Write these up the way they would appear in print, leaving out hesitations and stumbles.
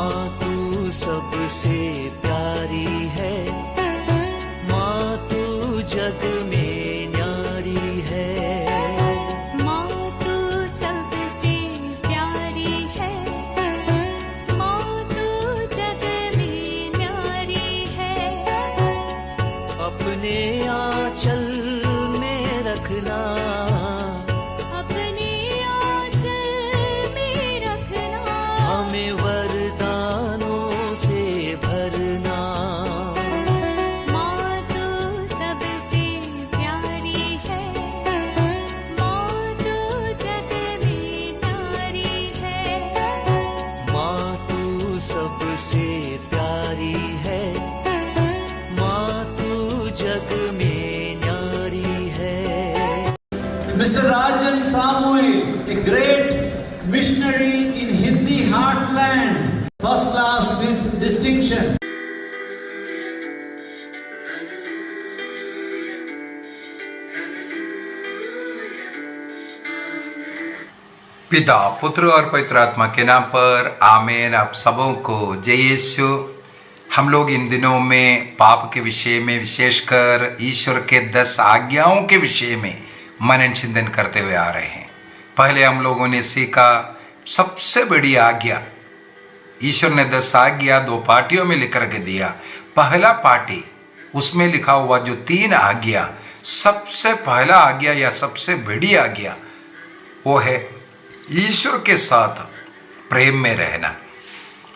माँ तू सबसे प्यारी है, माँ तू जग में न्यारी है। माँ तू सबसे प्यारी है, माँ तू जग में न्यारी है। अपने आंचल में रखना, अपने आंचल में रखना। हमें वरदानों से भरना। माँ तू सबसे प्यारी है, माँ तू जग में न्यारी है। माँ तू सबसे प्यारी है, माँ तू जग में न्यारी है। Mr. Rajan Samuel, a great missionary in Hindi heartland, first class with distinction. पिता, पुत्र और पवित्र आत्मा के नाम पर आमीन। आप सबों को जय यीशु। हम लोग इन दिनों में पाप के विषय में, विशेषकर ईश्वर के 10 आज्ञाओं के विषय में मनन चिंतन करते हुए आ रहे हैं। पहले हम लोगों ने सीखा सबसे बड़ी आज्ञा, ईश्वर ने 10 आज्ञा 2 पार्टियों में लिख करके दिया। पहला पार्टी, उसमें लिखा हुआ जो 3 आज्ञा, सबसे पहला आज्ञा या सबसे बड़ी आज्ञा वो है ईश्वर के साथ प्रेम में रहना।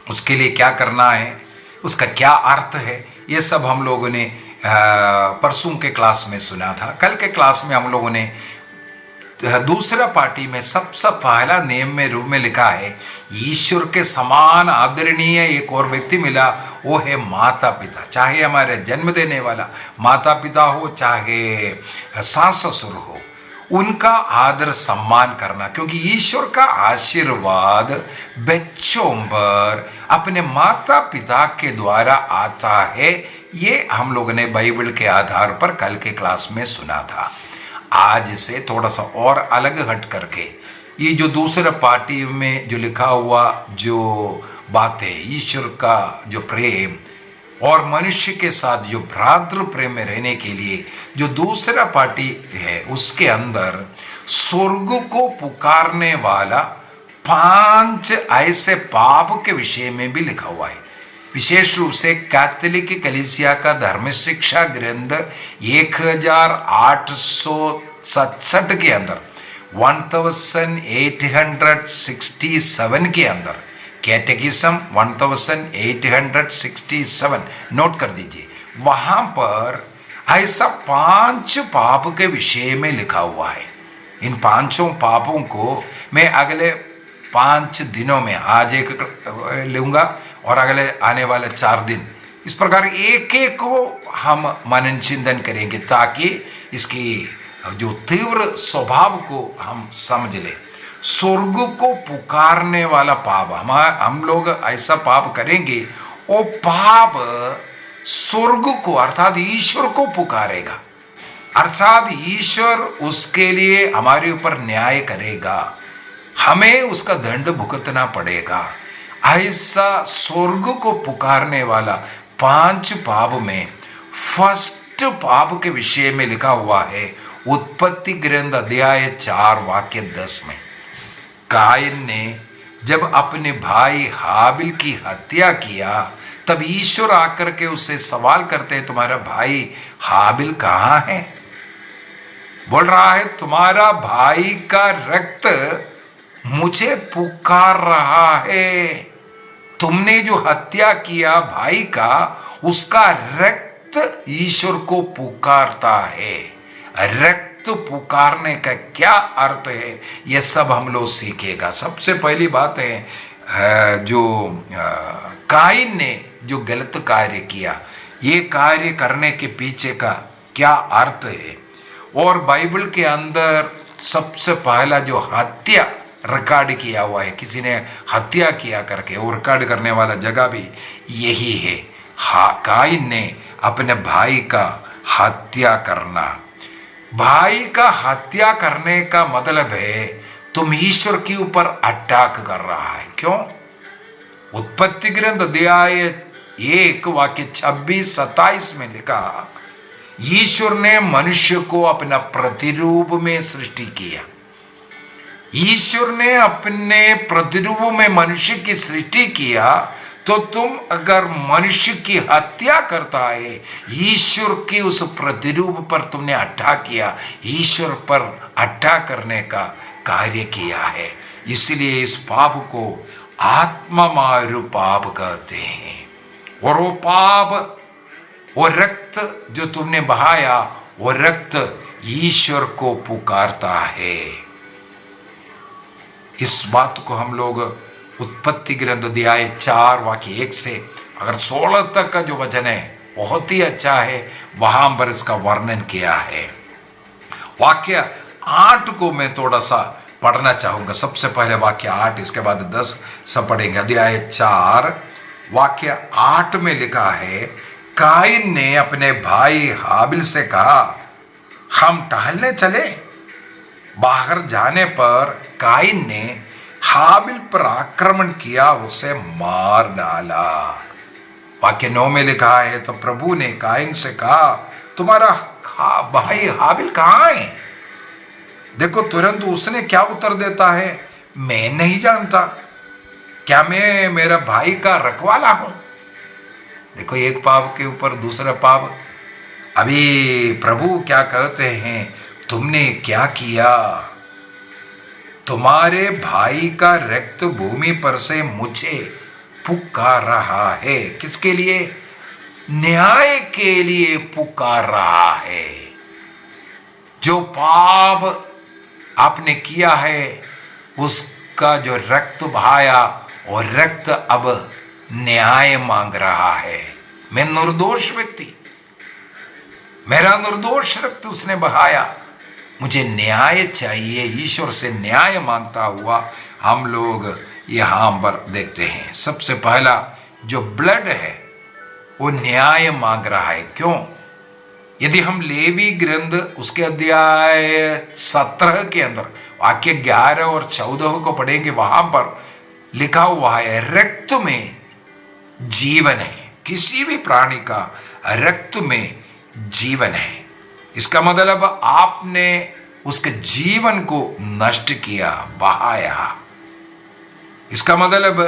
उसके लिए क्या करना है, उसका क्या अर्थ है, ये सब हम लोगों ने परसों के क्लास में सुना था। कल के क्लास में हम लोगों ने दूसरा पार्टी में सबसे पहला नियम में रूप में लिखा है, ईश्वर के समान आदरणीय एक और व्यक्ति मिला, वो है माता पिता। चाहे हमारे जन्म देने वाला माता पिता हो, चाहे सास ससुर हो, उनका आदर सम्मान करना, क्योंकि ईश्वर का आशीर्वाद बच्चों पर अपने माता पिता के द्वारा आता है। ये हम लोगों ने बाइबल के आधार पर कल के क्लास में सुना था। आज से थोड़ा सा और अलग हट करके ये जो दूसरा पार्टी में जो लिखा हुआ जो बात है, ईश्वर का जो प्रेम और मनुष्य के साथ जो भ्रातृ प्रेम में रहने के लिए जो दूसरा पार्टी है, उसके अंदर स्वर्ग को पुकारने वाला 5 ऐसे पाप के विषय में भी लिखा हुआ है। विशेष रूप से कैथोलिक कलीसिया का धर्म शिक्षा ग्रंथ 1867 के अंदर 1867 के अंदर कैटेकिज्म 1867 नोट कर दीजिए। वहां पर ऐसा 5 पाप के विषय में लिखा हुआ है। इन 5 पापों को मैं अगले 5 दिनों में, आज एक लूंगा और अगले आने वाले 4 दिन, इस प्रकार एक एक को हम मनन चिंतन करेंगे, ताकि इसकी जो तीव्र स्वभाव को हम समझ ले। स्वर्ग को पुकारने वाला पाप, हम लोग ऐसा पाप करेंगे, वो पाप स्वर्ग को अर्थात ईश्वर को पुकारेगा, अर्थात ईश्वर उसके लिए हमारे ऊपर न्याय करेगा, हमें उसका दंड भुगतना पड़ेगा। ऐसा स्वर्ग को पुकारने वाला 5 पाप में फर्स्ट पाप के विषय में लिखा हुआ है उत्पत्ति ग्रंथ अध्याय 4 वाक्य 10 में। कायन ने जब अपने भाई हाबिल की हत्या किया, तब ईश्वर आकर के उससे सवाल करते हैं, तुम्हारा भाई हाबिल कहाँ है? बोल रहा है, तुम्हारा भाई का रक्त मुझे पुकार रहा है। तुमने जो हत्या किया भाई का, उसका रक्त ईश्वर को पुकारता है। रक्त पुकारने का क्या अर्थ है, यह सब हम लोग सीखेगा। सबसे पहली बात है जो कायन ने जो गलत कार्य किया, ये कार्य करने के पीछे का क्या अर्थ है, और बाइबल के अंदर सबसे पहला जो हत्या रिकॉर्ड किया हुआ है, किसी ने हत्या किया करके, वो रिकॉर्ड करने वाला जगह भी यही है। कायन ने अपने भाई का हत्या करना। भाई का हत्या करने का मतलब है तुम ईश्वर के ऊपर अटैक कर रहा है। क्यों? उत्पत्ति ग्रंथ अध्याय 1 वाक्य 26-27 में लिखा, ईश्वर ने मनुष्य को अपना प्रतिरूप में सृष्टि किया। ईश्वर ने अपने प्रतिरूप में मनुष्य की सृष्टि किया, तो तुम अगर मनुष्य की हत्या करता है, ईश्वर की उस प्रतिरूप पर तुमने अट्ठा किया, ईश्वर पर अट्ठा करने का कार्य किया है। इसलिए इस पाप को आत्ममारु पाप कहते हैं। और वो पाप, वो रक्त जो तुमने बहाया, वो रक्त ईश्वर को पुकारता है। इस बात को हम लोग उत्पत्ति ग्रंथ अध्याय 4 वाक्य 1 से अगर 16 तक का जो वचन है बहुत ही अच्छा है, वहां पर इसका वर्णन किया है। वाक्य 8 को मैं थोड़ा सा पढ़ना चाहूंगा। सबसे पहले वाक्य 8, इसके बाद 10 सब पढ़ेंगे। अध्याय 4 वाक्य 8 में लिखा है, काइन ने अपने भाई हाबिल से कहा, हम टहलने चले। बाहर जाने पर काइन ने हाबिल पर आक्रमण किया, उसे मार डाला। वाक्य 9 में लिखा है, तो प्रभु ने काइन से कहा, तुम्हारा भाई हाबिल कहाँ है? देखो तुरंत उसने क्या उत्तर देता है, मैं नहीं जानता, क्या मैं मेरा भाई का रखवाला हूं? देखो एक पाप के ऊपर दूसरा पाप। अभी प्रभु क्या कहते हैं, तुमने क्या किया? तुम्हारे भाई का रक्त भूमि पर से मुझे पुकार रहा है। किसके लिए? न्याय के लिए पुकार रहा है। जो पाप आपने किया है, उसका जो रक्त बहाया, और रक्त अब न्याय मांग रहा है। मैं निर्दोष व्यक्ति, मेरा निर्दोष रक्त उसने बहाया, मुझे न्याय चाहिए। ईश्वर से न्याय मांगता हुआ हम लोग यहां पर देखते हैं। सबसे पहला जो ब्लड है वो न्याय मांग रहा है। क्यों? यदि हम लेवी ग्रंथ उसके अध्याय 17 के अंदर वाक्य 11 और 14 को पढ़ेंगे, वहां पर लिखा हुआ है, रक्त में जीवन है। किसी भी प्राणी का रक्त में जीवन है। इसका मतलब आपने उसके जीवन को नष्ट किया, बहाया। इसका मतलब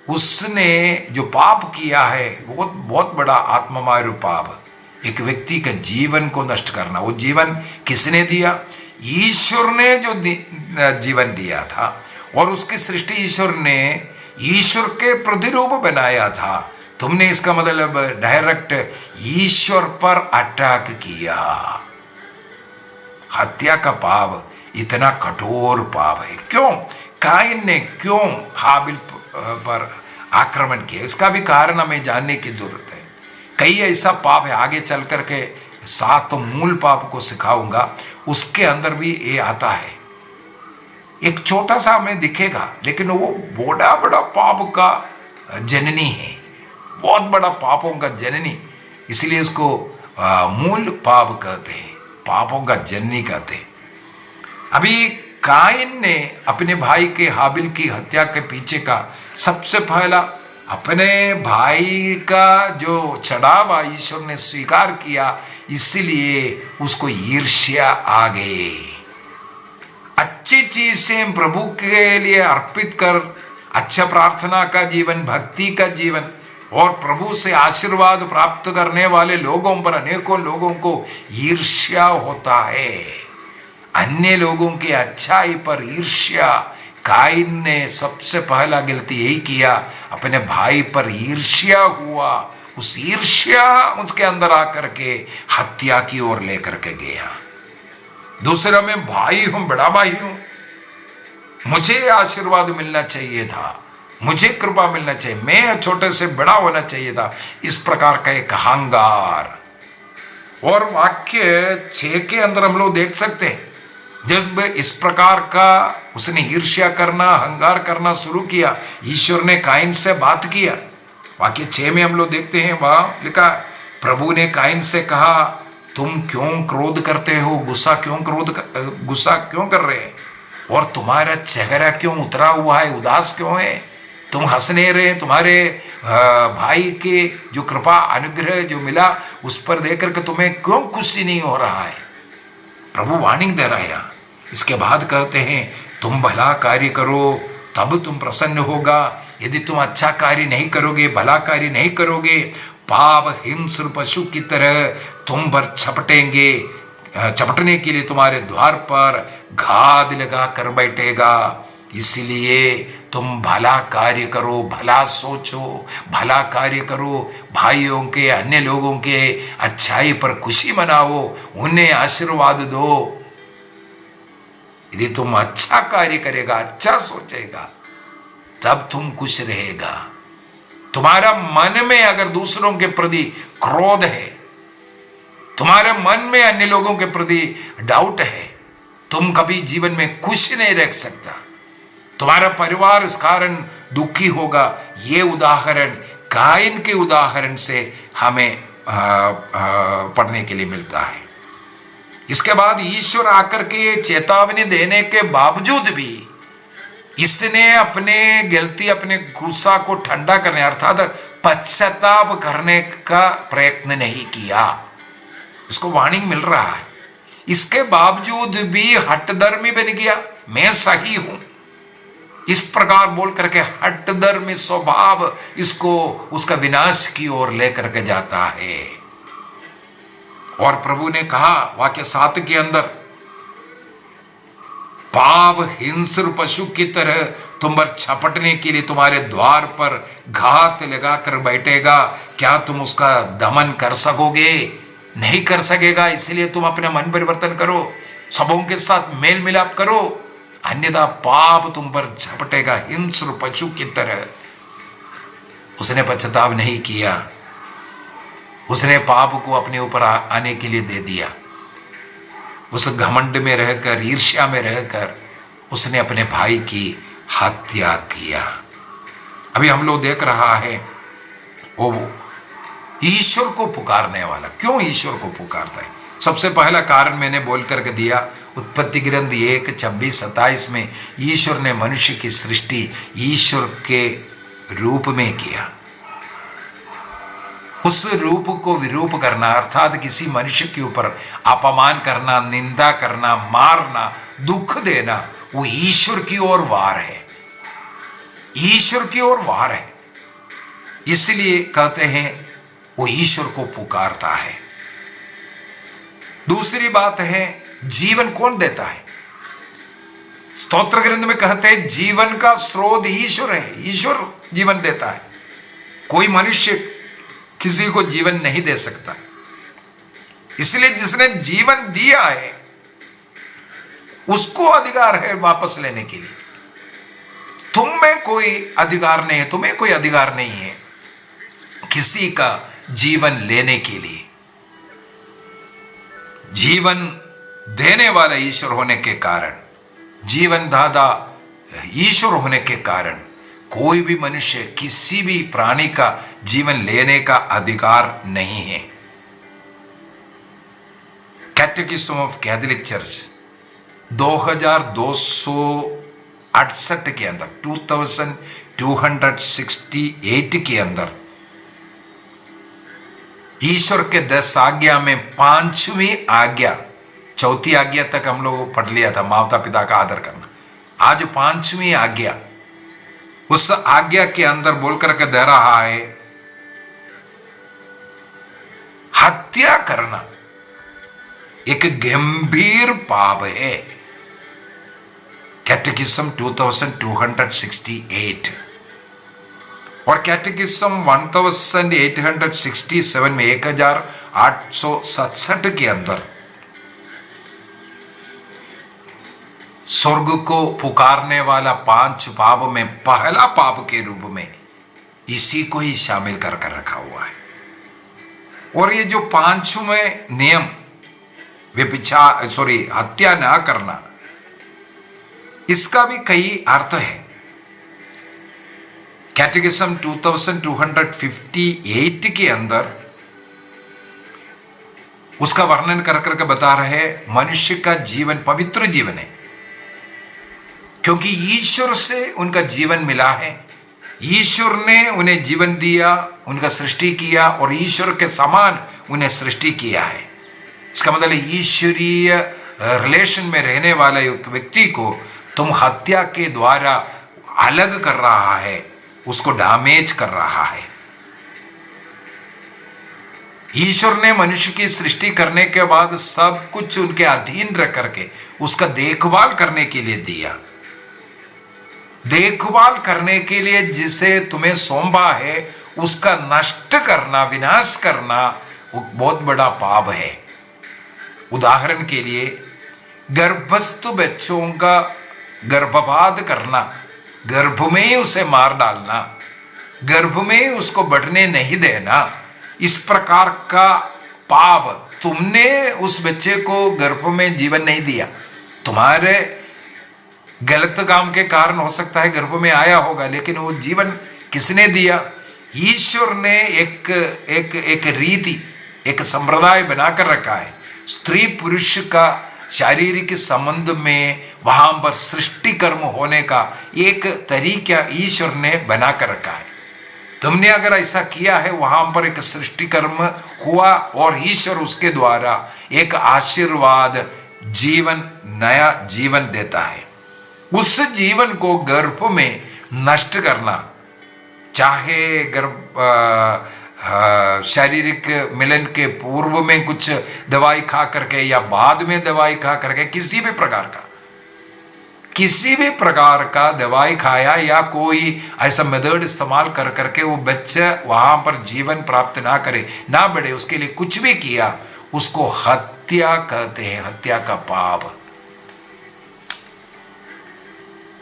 उसने जो पाप किया है वो बहुत बड़ा आत्ममारु पाप, एक व्यक्ति का जीवन को नष्ट करना। वो जीवन किसने दिया? ईश्वर ने जो जीवन दिया था, और उसकी सृष्टि ईश्वर ने ईश्वर के प्रतिरूप बनाया था। तुमने इसका मतलब डायरेक्ट ईश्वर पर अटैक किया। हत्या का पाप इतना कठोर पाप है। क्यों? काइन ने क्यों हाबिल पर आक्रमण किया? इसका भी कारण हमें जानने की जरूरत है। कई ऐसा पाप है, आगे चल करके 7 मूल पाप को सिखाऊंगा, उसके अंदर भी ये आता है। एक छोटा सा हमें दिखेगा, लेकिन वो बड़ा बड़ा पाप का जननी है, बहुत बड़ा पापों का जननी। इसलिए उसको मूल पाप कहते हैं, पापों का जननी कहते हैं। अभी काइन ने अपने भाई के हाबिल की हत्या के पीछे का सबसे पहला, अपने भाई का जो चढ़ावा ईश्वर ने स्वीकार किया, इसलिए उसको ईर्ष्या आ गई। अच्छी चीज से प्रभु के लिए अर्पित कर, अच्छा प्रार्थना का जीवन, भक्ति का जीवन, और प्रभु से आशीर्वाद प्राप्त करने वाले लोगों पर, अनेकों लोगों को ईर्ष्या होता है। अन्य लोगों की अच्छाई पर ईर्ष्या। काइन ने सबसे पहला गलती यही किया, अपने भाई पर ईर्ष्या हुआ। उस ईर्ष्या उसके अंदर आकर के हत्या की ओर लेकर के गया। दूसरा, मैं भाई हूं, बड़ा भाई हूं, मुझे आशीर्वाद मिलना चाहिए था, मुझे कृपा मिलना चाहिए, मैं छोटे से बड़ा होना चाहिए था। इस प्रकार का एक अहंकार। और वाक्य 6 के अंदर हम लोग देख सकते हैं, जब इस प्रकार का उसने ईर्ष्या करना, अहंकार करना शुरू किया, ईश्वर ने काइन से बात किया। वाक्य 6 में हम लोग देखते हैं, वहां लिखा, प्रभु ने काइन से कहा, तुम क्यों क्रोध करते हो? गुस्सा क्यों कर रहे हैं? और तुम्हारा चेहरा क्यों उतरा हुआ है? उदास क्यों है? तुम हंसने रहे, तुम्हारे भाई के जो कृपा अनुग्रह जो मिला उस पर देख करके तुम्हें क्यों खुशी नहीं हो रहा है? प्रभु वार्निंग दे रहा है यहाँ। इसके बाद कहते हैं तुम भला कार्य करो तब तुम प्रसन्न होगा। यदि तुम अच्छा कार्य नहीं करोगे, भला कार्य नहीं करोगे, पाप हिंस्र पशु की तरह तुम पर छपटेंगे, चपटने के लिए तुम्हारे द्वार पर घात लगा कर बैठेगा। इसलिए तुम भला कार्य करो, भला सोचो, भला कार्य करो, भाइयों के, अन्य लोगों के अच्छाई पर खुशी मनाओ, उन्हें आशीर्वाद दो। यदि तुम अच्छा कार्य करेगा, अच्छा सोचेगा, तब तुम खुश रहेगा। तुम्हारा मन में अगर दूसरों के प्रति क्रोध है, तुम्हारे मन में अन्य लोगों के प्रति डाउट है, तुम कभी जीवन में खुश नहीं रह सकता। तुम्हारा परिवार इस कारण दुखी होगा। ये उदाहरण कायन के उदाहरण से हमें पढ़ने के लिए मिलता है। इसके बाद ईश्वर आकर के चेतावनी देने के बावजूद भी इसने अपने गलती, अपने गुस्सा को ठंडा करने अर्थात पश्चाताप करने का प्रयत्न नहीं किया। इसको वार्निंग मिल रहा है। इसके बावजूद भी हठधर्मी बन गया, मैं सही हूं, इस प्रकार बोल करके हठधर्मी स्वभाव इसको उसका विनाश की ओर लेकर के जाता है। और प्रभु ने कहा वाक्य 7 के अंदर, पाप हिंस्र पशु की तरह तुम पर छपटने के लिए तुम्हारे द्वार पर घात लगाकर बैठेगा। क्या तुम उसका दमन कर सकोगे? नहीं कर सकेगा। इसलिए तुम अपना मन परिवर्तन करो, सबों के साथ मेल मिलाप करो, अन्यथा पाप तुम पर झपटेगा हिंस्र पशु की तरह। उसने पश्चाताप नहीं किया, उसने पाप को अपने ऊपर आने के लिए दे दिया। उस घमंड में रहकर, ईर्ष्या में रहकर उसने अपने भाई की हत्या किया। अभी हम लोग देख रहा है वो ईश्वर को पुकारने वाला क्यों ईश्वर को पुकारता है। सबसे पहला कारण मैंने बोल करके दिया, उत्पत्ति ग्रंथ 1:26-27 में ईश्वर ने मनुष्य की सृष्टि ईश्वर के रूप में किया। उस रूप को विरूप करना अर्थात किसी मनुष्य के ऊपर अपमान करना, निंदा करना, मारना, दुख देना, वो ईश्वर की ओर वार है, ईश्वर की ओर वार है। इसलिए कहते हैं वो ईश्वर को पुकारता है। दूसरी बात है, जीवन कौन देता है? स्तोत्र ग्रंथ में कहते हैं जीवन का स्रोत ईश्वर है, ईश्वर जीवन देता है। कोई मनुष्य किसी को जीवन नहीं दे सकता। इसलिए जिसने जीवन दिया है उसको अधिकार है वापस लेने के लिए। तुम में कोई अधिकार नहीं है, तुम्हें कोई अधिकार नहीं है किसी का जीवन लेने के लिए। जीवन देने वाला ईश्वर होने के कारण, जीवन दाता ईश्वर होने के कारण कोई भी मनुष्य किसी भी प्राणी का जीवन लेने का अधिकार नहीं है। कैटेकिज्म ऑफ कैथोलिक चर्च 2268 के अंदर 2268 के अंदर ईश्वर के 10 आज्ञा में 5वीं आज्ञा, चौथी आज्ञा तक हम लोग पढ़ लिया था, माता पिता का आदर करना। आज 5वीं आज्ञा, उस आज्ञा के अंदर बोल करके दे रहा है हत्या करना एक गंभीर पाप है। कैटेकिज्म 2268 और कैटेकिज्म 1867 में 1867 के अंदर स्वर्ग को पुकारने वाला 5 पाप में पहला पाप के रूप में इसी को ही शामिल कर रखा हुआ है। और ये जो 5वें नियम हत्या ना करना, इसका भी कई अर्थ है। कैटेकिज्म 2258 के अंदर उसका वर्णन कर करके बता रहे मनुष्य का जीवन पवित्र जीवन है, क्योंकि ईश्वर से उनका जीवन मिला है, ईश्वर ने उन्हें जीवन दिया, उनका सृष्टि किया और ईश्वर के समान उन्हें सृष्टि किया है। इसका मतलब ईश्वरीय रिलेशन में रहने वाले एक व्यक्ति को तुम हत्या के द्वारा अलग कर रहा है, उसको डैमेज कर रहा है। ईश्वर ने मनुष्य की सृष्टि करने के बाद सब कुछ उनके अधीन रख करके उसका देखभाल करने के लिए दिया। देखभाल करने के लिए जिसे तुम्हें सौंपा है उसका नष्ट करना, विनाश करना बहुत बड़ा पाप है। उदाहरण के लिए गर्भस्थ बच्चों का गर्भपात करना, गर्भ में ही उसे मार डालना, गर्भ में उसको बढ़ने नहीं देना, इस प्रकार का पाप, तुमने उस बच्चे को गर्भ में जीवन नहीं दिया, तुम्हारे गलत काम के कारण हो सकता है गर्भ में आया होगा, लेकिन वो जीवन किसने दिया? ईश्वर ने एक रीति, एक संप्रदाय बनाकर रखा है। स्त्री पुरुष का शारीरिक संबंध में वहां पर सृष्टि कर्म होने का एक तरीका ईश्वर ने बनाकर रखा है। तुमने अगर ऐसा किया है, वहां पर एक सृष्टि कर्म हुआ और ईश्वर उसके द्वारा एक आशीर्वाद, जीवन, नया जीवन देता है। उस जीवन को गर्भ में नष्ट करना, चाहे गर्भ शारीरिक मिलन के पूर्व में कुछ दवाई खा करके या बाद में दवाई खा करके, किसी भी प्रकार का दवाई खाया या कोई ऐसा मेथड इस्तेमाल कर करके वो बच्चा वहां पर जीवन प्राप्त ना करे, ना बढ़े, उसके लिए कुछ भी किया, उसको हत्या कहते हैं, हत्या का पाप।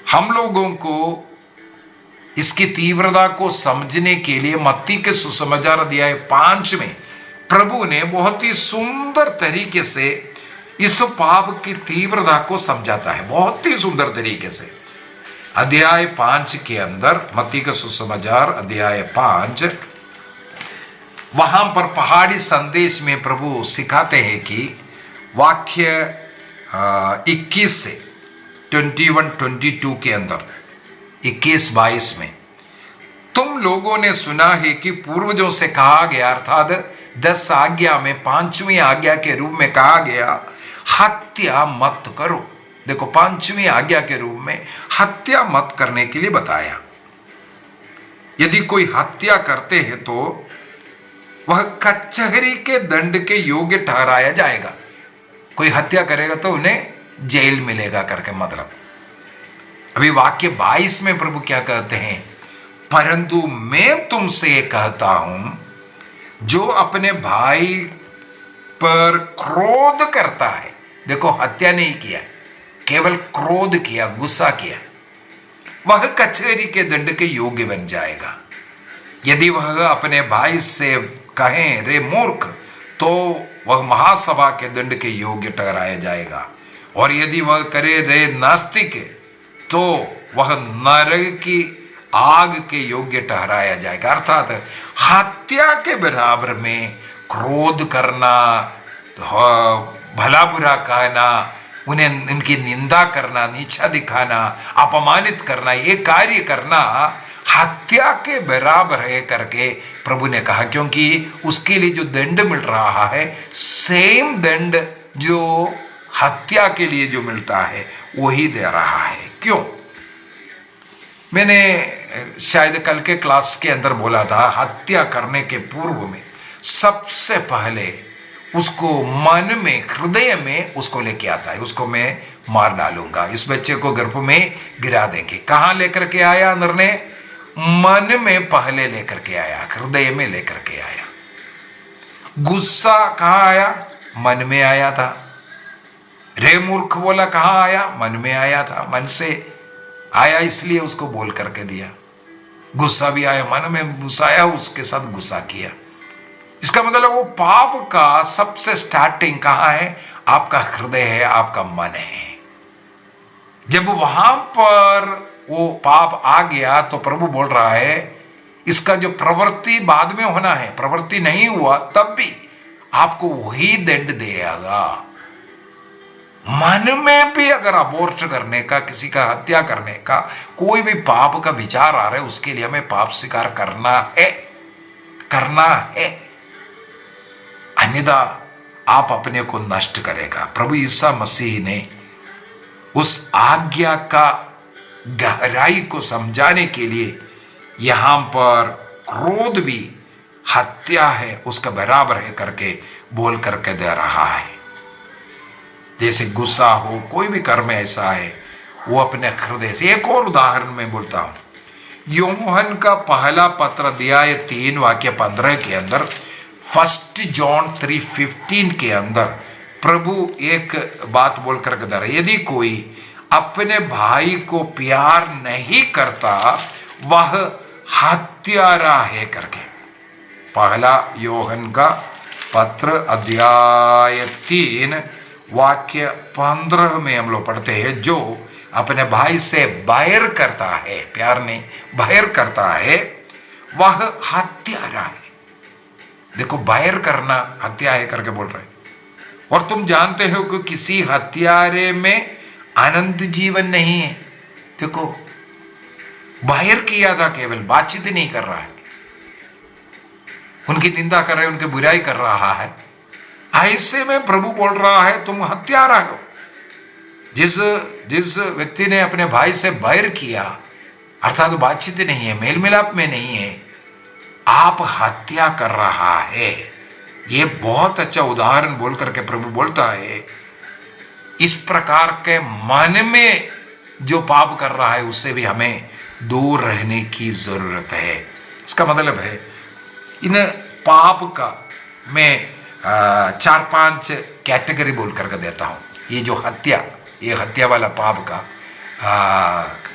हम लोगों को इसकी तीव्रता को समझने के लिए मत्ती के सुसमाचार अध्याय 5 में प्रभु ने बहुत ही सुंदर तरीके से इस पाप की तीव्रता को समझाता है, बहुत ही सुंदर तरीके से। अध्याय 5 के अंदर, मत्ती का सुसमाचार अध्याय 5, वहां पर पहाड़ी संदेश में प्रभु सिखाते हैं कि वाक्य 21 से 21-22 के अंदर, 21-22 में, तुम लोगों ने सुना है कि पूर्वजों से कहा गया, अर्थात 10 आज्ञा में 5वीं आज्ञा के रूप में कहा गया, हत्या मत करो। देखो, 5वीं आज्ञा के रूप में हत्या मत करने के लिए बताया। यदि कोई हत्या करते हैं तो वह कचहरी के दंड के योग्य ठहराया जाएगा। कोई हत्या करेगा तो उन्हें जेल मिलेगा करके मतलब। अभी वाक्य 22 में प्रभु क्या कहते हैं? परंतु मैं तुमसे कहता हूं, जो अपने भाई पर क्रोध करता है, देखो हत्या नहीं किया, केवल क्रोध किया, गुस्सा किया, वह कचहरी के दंड के योग्य बन जाएगा। यदि वह अपने भाई से कहें रे मूर्ख, तो वह महासभा के दंड के योग्य ठहराया जाएगा। और यदि वह करे रे नास्तिक, तो वह नरक की आग के योग्य ठहराया जाएगा। अर्थात हत्या के बराबर में क्रोध करना, भला बुरा कहना, उन्हें उनकी निंदा करना, नीचा दिखाना, अपमानित करना, ये कार्य करना हत्या के बराबर है करके प्रभु ने कहा। क्योंकि उसके लिए जो दंड मिल रहा है, सेम दंड जो हत्या के लिए जो मिलता है वही दे रहा है। क्यों? मैंने शायद कल के क्लास के अंदर बोला था, हत्या करने के पूर्व में सबसे पहले उसको मन में, हृदय में उसको लेके आता है, उसको मैं मार डालूंगा, इस बच्चे को गर्भ में गिरा देंगे। कहां लेकर के आया निर्णय? मन में पहले लेकर के आया, हृदय में लेकर के आया। गुस्सा कहां आया? मन में आया था। रे मूर्ख बोला कहां आया? मन में आया था। मन से आया इसलिए उसको बोल करके दिया। गुस्सा भी आया, मन में घुसाया, उसके साथ गुस्सा किया। इसका मतलब वो पाप का सबसे स्टार्टिंग कहां है? आपका हृदय है, आपका मन है। जब वहां पर वो पाप आ गया तो प्रभु बोल रहा है इसका जो प्रवृत्ति बाद में होना है, प्रवृत्ति नहीं हुआ तब भी आपको वही दंड देगा। मन में भी अगर अबॉर्ट करने का, किसी का हत्या करने का कोई भी पाप का विचार आ रहा है, उसके लिए हमें पाप स्वीकार करना है, करना है, अन्यथा आप अपने को नष्ट करेगा। प्रभु यीशु मसीह ने उस आज्ञा का गहराई को समझाने के लिए यहां पर क्रोध भी हत्या है उसका बराबर है करके बोल करके दे रहा है। जैसे गुस्सा हो, कोई भी कर्म ऐसा है, वो अपने हृदय से। एक और उदाहरण मैं बोलता हूं, यूहन्ना का पहला पत्र अध्याय 3 वाक्य 15 के अंदर, 1 जॉन 3:15 के अंदर प्रभु एक बात बोल कर दे रहा है, यदि कोई अपने भाई को प्यार नहीं करता वह हत्यारा है करके। पहला यूहन्ना का पत्र अध्याय 3 वाक्य 15 में हम लोग पढ़ते हैं, जो अपने भाई से बैर करता है, प्यार नहीं बैर करता है, वह हत्यारा है। देखो, बैर करना हत्या है करके बोल रहे हैं। और तुम जानते हो कि किसी हत्यारे में आनंद जीवन नहीं है। देखो, बैर किया था, केवल बातचीत ही नहीं कर रहा है, उनकी निंदा कर रहे हैं, उनकी बुराई कर रहा है। ऐसे में प्रभु बोल रहा है तुम हत्यारा हो। जिस व्यक्ति ने अपने भाई से बैर किया, अर्थात बातचीत नहीं है, मेल मिलाप में नहीं है, आप हत्या कर रहा है। ये बहुत अच्छा उदाहरण बोल करके प्रभु बोलता है, इस प्रकार के मन में जो पाप कर रहा है उससे भी हमें दूर रहने की जरूरत है। इसका मतलब है, इन पाप का मैं 4-5 कैटेगरी बोल करके देता हूं। ये जो हत्या, ये हत्या वाला पाप का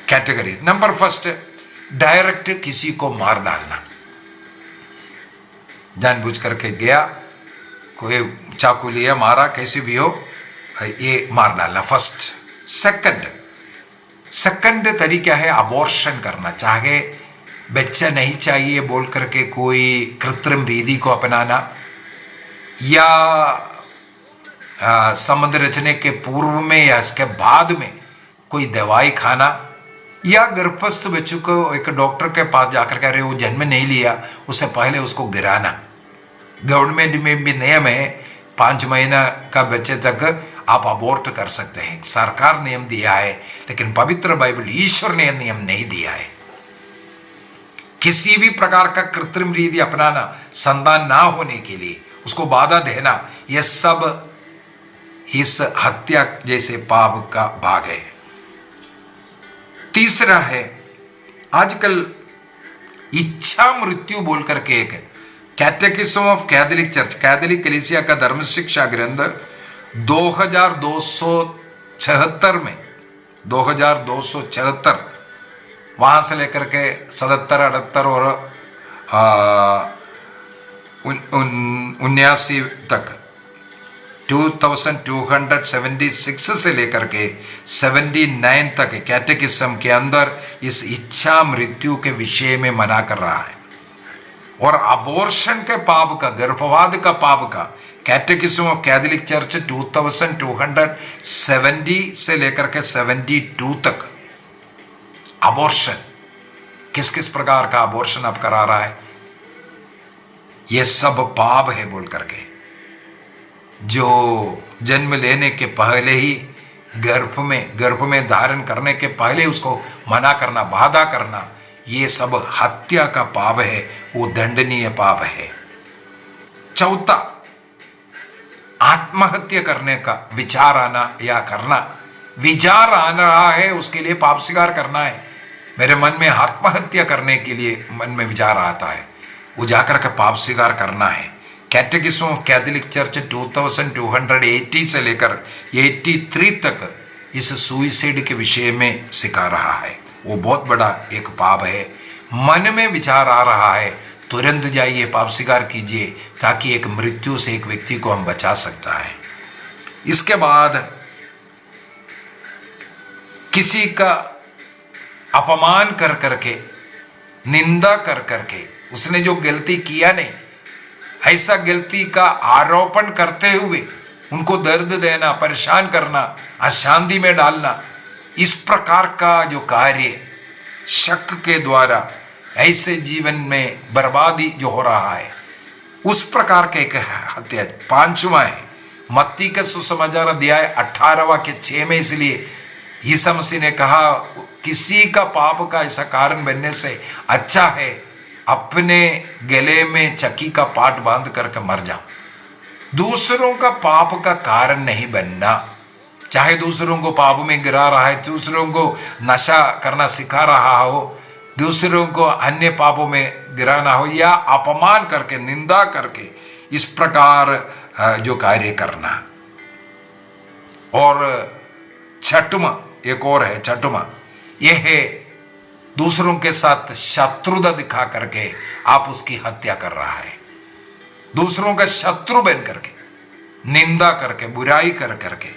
कैटेगरी। नंबर 1, डायरेक्ट किसी को मार डालना, जानबूझ करके गया, कोई चाकू लिया, मारा, कैसे भी हो, ये मार डालना फर्स्ट। सेकंड तरीका है अबॉर्शन करना, चाहे बच्चा नहीं चाहिए बोल करके कोई कृत्रिम रीति को अपनाना, या संबंध रचने के पूर्व में या इसके बाद में कोई दवाई खाना, या गर्भस्थ बच्चों को एक डॉक्टर के पास जाकर कह रहे वो जन्म नहीं लिया, उससे पहले उसको गिराना। गवर्नमेंट में भी नियम है, 5 महीना का बच्चे तक आप अबॉर्ट कर सकते हैं, सरकार नियम दिया है, लेकिन पवित्र बाइबल, ईश्वर ने नियम नहीं दिया है। किसी भी प्रकार का कृत्रिम रीति अपनाना, संतान ना होने के लिए उसको बाधा देना, यह सब इस हत्या जैसे पाप का भाग है। तीसरा है, आजकल इच्छा मृत्यु बोल करके एक कैटेकिज्म ऑफ कैथोलिक चर्च, कैथोलिक कलीसिया का धर्म शिक्षा ग्रंथ 2276 में, 2276 वहां से लेकर के 77, 78 और 79 तक, 2276 से लेकर के 79 तक कैटेकिज्म के अंदर इस इच्छा मृत्यु के विषय में मना कर रहा है। और अबॉर्शन के पाप का, गर्भवाद का पाप का कैटेकिज्म ऑफ कैथोलिक चर्च 2270 से लेकर के 72 तक अबॉर्शन, किस किस प्रकार का अबॉर्शन अब करा रहा है, ये सब पाप है बोल करके। जो जन्म लेने के पहले ही गर्भ में धारण करने के पहले उसको मना करना, बाधा करना, ये सब हत्या का पाप है, वो दंडनीय पाप है। चौथा, आत्महत्या करने का विचार आना या करना, विचार आ रहा है उसके लिए पाप स्वीकार करना है। मेरे मन में आत्महत्या करने के लिए मन में विचार आता है, वो जाकर के पाप स्वीकार करना है। कैटेकिज्म ऑफ कैथोलिक चर्च 2280 से लेकर 83 तक इस सुइसाइड के विषय में सिखा रहा है। वो बहुत बड़ा एक पाप है। मन में विचार आ रहा है, तुरंत जाइए पाप स्वीकार कीजिए, ताकि एक मृत्यु से एक व्यक्ति को हम बचा सकता है। इसके बाद किसी का अपमान कर करके, निंदा कर करके, उसने जो गलती किया नहीं, ऐसा गलती का आरोपण करते हुए उनको दर्द देना, परेशान करना, अशांति में डालना, इस प्रकार का जो कार्य शक के द्वारा ऐसे जीवन में बर्बादी जो हो रहा है, उस प्रकार के एक हत्या। पांचवा है मत्ती का सुसमाचार अध्याय 18 के 6 में, इसलिए यीशु मसीह ने कहा किसी का पाप का ऐसा कारण बनने से अच्छा है अपने गले में चक्की का पाट बांध करके मर जाओ। दूसरों का पाप का कारण नहीं बनना, चाहे दूसरों को पाप में गिरा रहा है, दूसरों को नशा करना सिखा रहा हो, दूसरों को अन्य पापों में गिराना हो, या अपमान करके निंदा करके इस प्रकार जो कार्य करना। और छठवां एक और है, छठवां यह है दूसरों के साथ शत्रुता दिखा करके आप उसकी हत्या कर रहा है। दूसरों का शत्रु बन करके, निंदा करके, बुराई कर करके,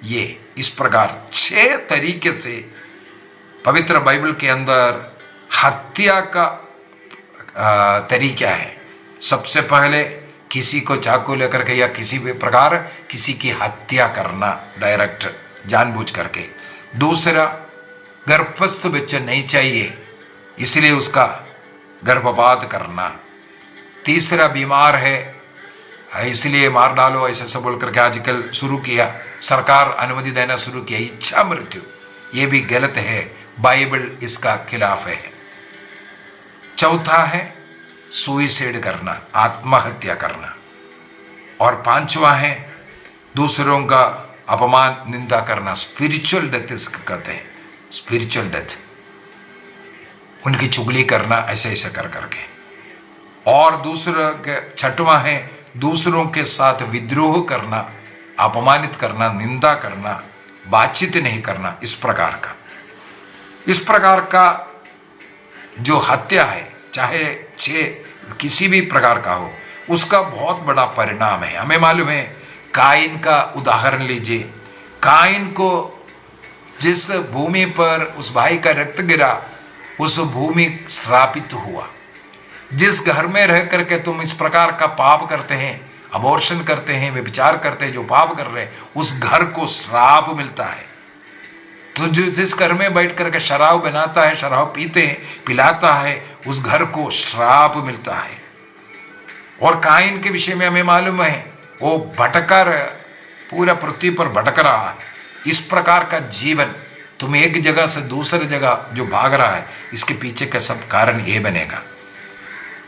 ये इस प्रकार 6 तरीके से पवित्र बाइबल के अंदर हत्या का तरीका है। सबसे पहले किसी को चाकू लेकर के या किसी भी प्रकार किसी की हत्या करना डायरेक्ट जानबूझ करके। दूसरा, गर्भस्थ बच्चा नहीं चाहिए इसलिए उसका गर्भपात करना। तीसरा, बीमार है इसलिए मार डालो, ऐसा सब बोल करके आजकल शुरू किया, सरकार अनुमति देना शुरू किया, इच्छा मृत्यु, ये भी गलत है, बाइबल इसका खिलाफ है। चौथा है सुइसाइड करना, आत्महत्या करना। और पांचवा है दूसरों का अपमान निंदा करना, स्पिरिचुअल डेथ इसको कहते हैं, स्पिरिचुअल डेथ, उनकी चुगली करना ऐसे ऐसे कर करके। और दूसरा छठवां है दूसरों के साथ विद्रोह करना, अपमानित करना, निंदा करना, बातचीत नहीं करना, इस प्रकार का जो हत्या है, चाहे किसी भी प्रकार का हो, उसका बहुत बड़ा परिणाम है। हमें मालूम है, काइन का उदाहरण लीजिए। काइन को जिस भूमि पर उस भाई का रक्त गिरा, उस भूमि श्रापित हुआ। जिस घर में रह करके तुम इस प्रकार का पाप करते हैं, अबॉर्शन करते हैं, व्यभिचार करते हैं, जो पाप कर रहे हैं, उस घर को श्राप मिलता है। तो जिस घर में बैठ करके शराब बनाता है, शराब पीते हैं, पिलाता है, उस घर को श्राप मिलता है। और काइन के विषय में हमें मालूम है, वो भटकर पूरा पृथ्वी पर भटक रहा है। इस प्रकार का जीवन, तुम एक जगह से दूसरी जगह जो भाग रहा है, इसके पीछे का सब कारण ये बनेगा।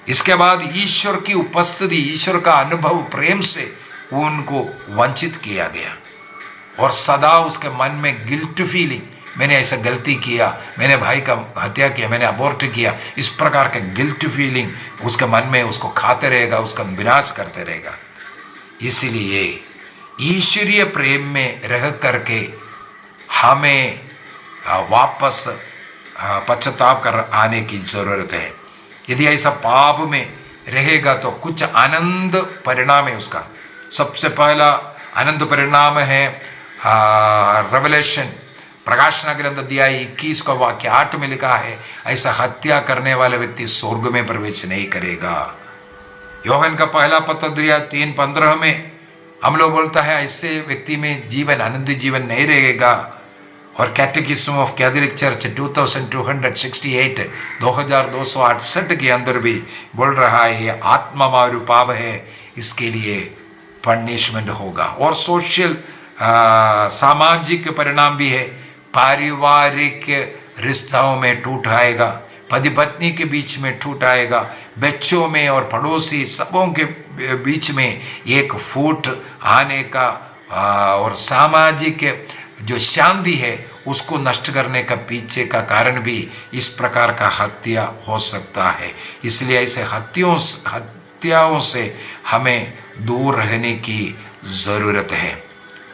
इसके बाद ईश्वर की उपस्थिति, ईश्वर का अनुभव, प्रेम से उनको वंचित किया गया। और सदा उसके मन में गिल्ट फीलिंग, मैंने ऐसा गलती किया, मैंने भाई का हत्या किया, मैंने अबॉर्ट किया, इस प्रकार का गिल्ट फीलिंग उसके मन में उसको खाते रहेगा, उसका विनाश करते रहेगा। इसलिए ईश्वरीय प्रेम में रह करके हमें वापस पश्चाताप कर आने की जरूरत है। यदि ऐसा पाप में रहेगा तो कुछ आनंद परिणाम है उसका। सबसे पहला आनंद परिणाम है रेवलेशन, प्रकाशना ग्रंथ अध्याय 21 का वाक्य 8 में लिखा है, ऐसा हत्या करने वाला व्यक्ति स्वर्ग में प्रवेश नहीं करेगा। योहन का पहला पत्र 3:15 में हम लोग बोलता है ऐसे व्यक्ति में जीवन, आनंदी जीवन नहीं रहेगा। और कैटेकिज्म ऑफ कैथोलिक चर्च 2268 2268 के अंदर भी बोल रहा है, ये आत्मा मारू पाप है, इसके लिए पनिशमेंट होगा। और सोशल सामाजिक परिणाम भी है, पारिवारिक रिश्तों में टूट आएगा, पति पत्नी के बीच में टूट आएगा, बच्चों में और पड़ोसी सबों के बीच में एक फूट आने का, और सामाजिक जो शांति है उसको नष्ट करने का पीछे का कारण भी इस प्रकार का हत्या हो सकता है। इसलिए ऐसे हत्याओं से हमें दूर रहने की जरूरत है।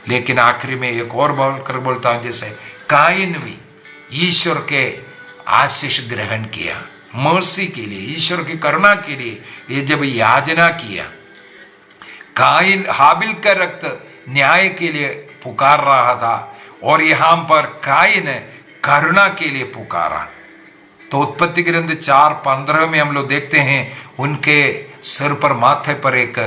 लेकिन आखिरी में एक और बोलता हूं, जैसे काइन भी ईश्वर के आशीष ग्रहण किया, मर्सी के लिए, ईश्वर की करुणा के लिए ये जब याचना किया, काइन हाबिल का रक्त न्याय के लिए पुकार रहा था, और यहां पर काइन करुणा के लिए पुकारा। तो उत्पत्ति ग्रंथ 4:15 में हम लोग देखते हैं, उनके सिर पर, माथे पर एक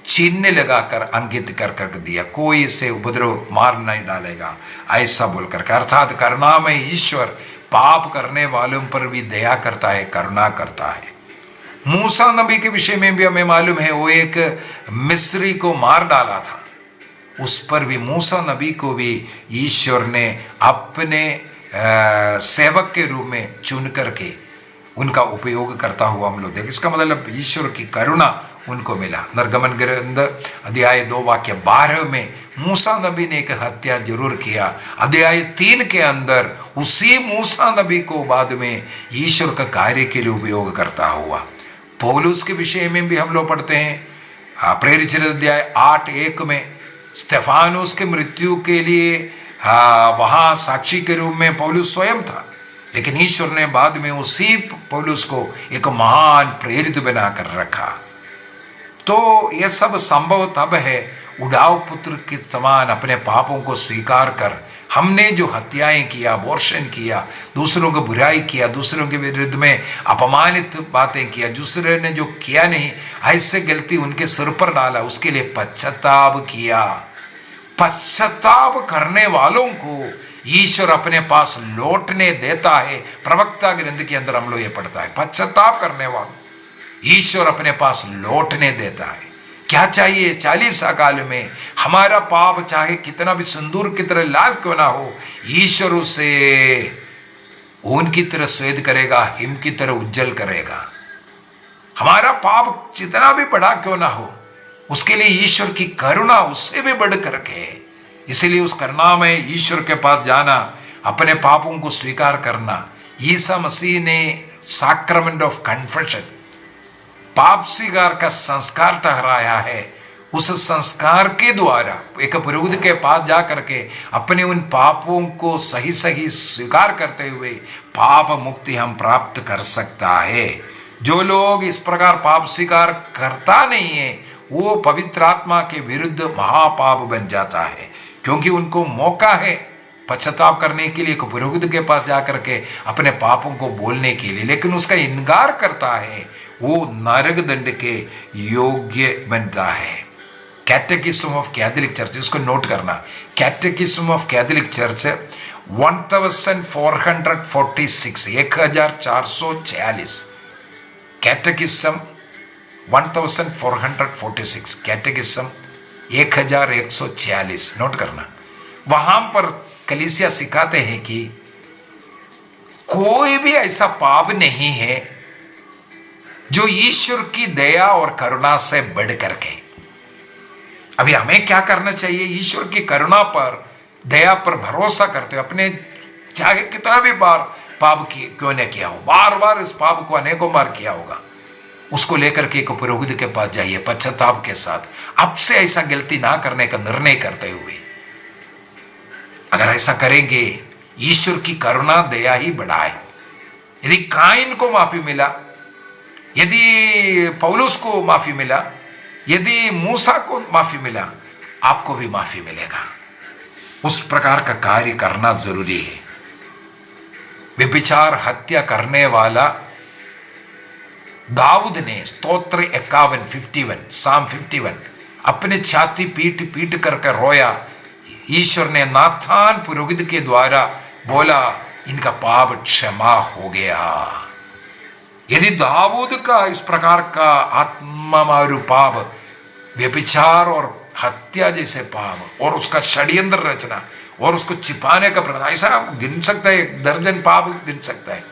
चिन्ह लगाकर अंकित कर कर दिया, कोई इसे उपद्रव मार नहीं डालेगा ऐसा बोलकर, अर्थात करुणामय ईश्वर पाप करने वालों पर भी दया करता है, करुणा करता है। मूसा नबी के विषय में भी हमें मालूम है, वो एक मिस्री को मार डाला था, उस पर भी मूसा नबी को भी ईश्वर ने अपने सेवक के रूप में चुन करके उनका उपयोग करता हुआ हम लोग देखें। इसका मतलब ईश्वर की करुणा उनको मिला। निर्गमन ग्रंथ अध्याय 2 वाक्य 12 में मूसा नबी ने एक हत्या जरूर किया। अध्याय 3 के अंदर उसी मूसा नबी को बाद में ईश्वर का कार्य के लिए उपयोग करता हुआ। पौलुस के विषय में भी हम लोग पढ़ते हैं, प्रेरित अध्याय 8:1 में स्तेफानुस के मृत्यु के लिए वहां साक्षी के रूप में पौलुस स्वयं था, लेकिन ईश्वर ने बाद में उसी पौलुस को एक महान प्रेरित बनाकर रखा। तो यह सब संभव तब है उड़ाव पुत्र के समान अपने पापों को स्वीकार कर, हमने जो हत्याएं किया, अबॉर्शन किया, दूसरों को बुराई किया, दूसरों के विरुद्ध में अपमानित बातें किया, दूसरे ने जो किया नहीं ऐसे गलती उनके सिर पर डाला, उसके लिए पश्चाताप किया। पश्चाताप करने वालों को ईश्वर अपने पास लौटने देता है। प्रवक्ता ग्रंथ के अंदर हम लोग ये पढ़ता है, पश्चाताप करने वालों ईश्वर अपने पास लौटने देता है। क्या चाहिए? 40 साल में हमारा पाप चाहे कितना भी सिंदूर की तरह लाल क्यों ना हो, ईश्वर उसे ऊन की तरह श्वेत करेगा, हिम की तरह उज्जवल करेगा। हमारा पाप जितना भी बड़ा क्यों ना हो, उसके लिए ईश्वर की करुणा उससे भी बढ़ करके है। इसीलिए उस करुणा में ईश्वर के पास जाना, अपने पापों को स्वीकार करना, ईसा मसीह ने सैक्रामेंट ऑफ कन्फेशन, पाप स्वीकार का संस्कार ठहराया है। उस संस्कार के द्वारा एक पुरोहित के पास जा करके अपने उन पापों को सही सही स्वीकार करते हुए पाप मुक्ति हम प्राप्त कर सकता है। जो लोग इस प्रकार पाप स्वीकार करता नहीं है, वो पवित्र आत्मा के विरुद्ध महापाप बन जाता है, क्योंकि उनको मौका है पश्चाताप करने के लिए एक पुरोहित के पास जाकर के अपने पापों को बोलने के लिए, लेकिन उसका इनकार करता है, वो नरक दंड के योग्य बनता है। कैटेकिज्म ऑफ कैथोलिक चर्च, उसको नोट करना, कैटेकिज्म ऑफ कैथोलिक चर्च 1446, 1446, कैटेकिज्म 1446, कैटेकिज्म 1146 नोट करना। वहां पर कलीसिया सिखाते हैं कि कोई भी ऐसा पाप नहीं है जो ईश्वर की दया और करुणा से बढ़ करके। अभी हमें क्या करना चाहिए? ईश्वर की करुणा पर, दया पर भरोसा करते हुए अपने चाहे कितना भी बार पाप क्यों न किया हो, बार बार इस पाप को अनेकों बार किया होगा, उसको लेकर के एक पुरोहित के पास जाइए पश्चाताप के साथ, अब से ऐसा गलती ना करने का निर्णय करते हुए। अगर ऐसा करेंगे, ईश्वर की करुणा दया ही बढ़ाए। यदि काइन को माफी मिला, यदि पौलुस को माफी मिला, यदि मूसा को माफी मिला, आपको भी माफी मिलेगा। उस प्रकार का कार्य करना जरूरी है। व्यभिचार हत्या करने वाला दाऊद ने स्तोत्र 51 साम 51 अपने छाती पीट पीट करके रोया। ईश्वर ने नाथान पुरोहित के द्वारा बोला, इनका पाप क्षमा हो गया। यदि दाऊद का इस प्रकार का आत्मामारू पाप, व्यभिचार और हत्या जैसे पाप, और उसका षड्यंत्र रचना और उसको छिपाने का प्रयत्न, ऐसा गिन सकता है, 1 दर्जन पाप गिन सकता है।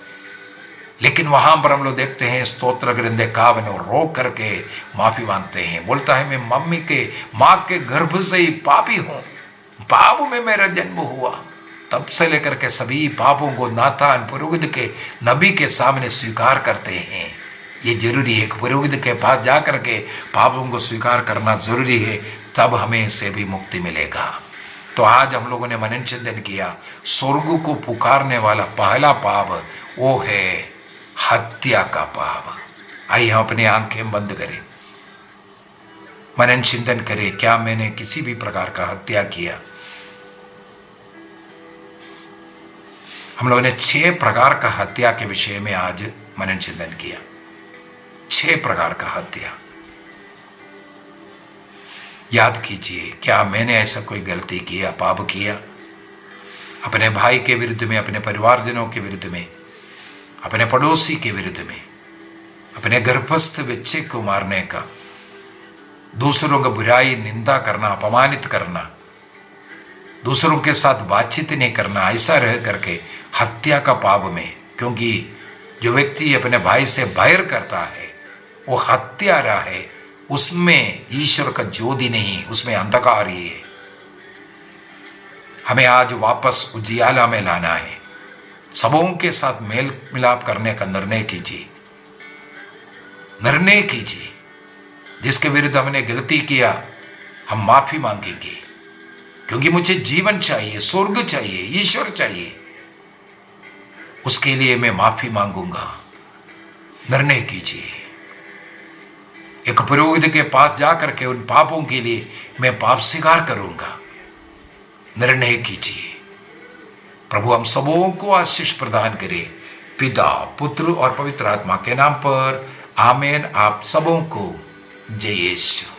लेकिन वहां पर हम लोग देखते हैं स्तोत्र ग्रंथ 51 और रो करके माफी मांगते हैं। बोलता है, मैं मम्मी के माँ के गर्भ से ही पापी हूं, पाप में मेरा जन्म हुआ। तब से लेकर के सभी पापों को नाथान पुरोहित के नबी के सामने स्वीकार करते हैं। ये जरूरी है, एक पुरोहित के पास जा करके पापों को स्वीकार करना जरूरी है, तब हमें इससे भी मुक्ति मिलेगा। तो आज हम लोगों ने मनन चिंतन किया, स्वर्ग को पुकारने वाला पहला पाप वो है हत्या का पाप। आइए हम अपनी आंखें बंद करें, मनन चिंतन करें, क्या मैंने किसी भी प्रकार का हत्या किया? हम लोगों ने 6 प्रकार का हत्या के विषय में आज मनन चिंतन किया। 6 प्रकार का हत्या। याद कीजिए, क्या मैंने ऐसा कोई गलती किया, पाप किया अपने भाई के विरुद्ध में, अपने परिवारजनों के विरुद्ध में, अपने पड़ोसी के विरुद्ध में, अपने गर्भस्थ बच्चे को मारने का, दूसरों का बुराई निंदा करना, अपमानित करना, दूसरों के साथ बातचीत नहीं करना, ऐसा रह करके हत्या का पाप में, क्योंकि जो व्यक्ति अपने भाई से बैर करता है वो हत्यारा है, उसमें ईश्वर का ज्योति नहीं, उसमें अंधकार ही है। हमें आज वापस उजियाला में लाना है, सबों के साथ मेल मिलाप करने का निर्णय कीजिए, निर्णय कीजिए। जिसके विरुद्ध हमने गलती किया हम माफी मांगेंगे, क्योंकि मुझे जीवन चाहिए, स्वर्ग चाहिए, ईश्वर चाहिए, उसके लिए मैं माफी मांगूंगा। निर्णय कीजिए। एक पुरोहित के पास जाकर के उन पापों के लिए मैं पाप स्वीकार करूंगा। निर्णय कीजिए। प्रभु हम सबों को आशीष प्रदान करे, पिता, पुत्र और पवित्र आत्मा के नाम पर आमीन। आप सबों को जय यीशु।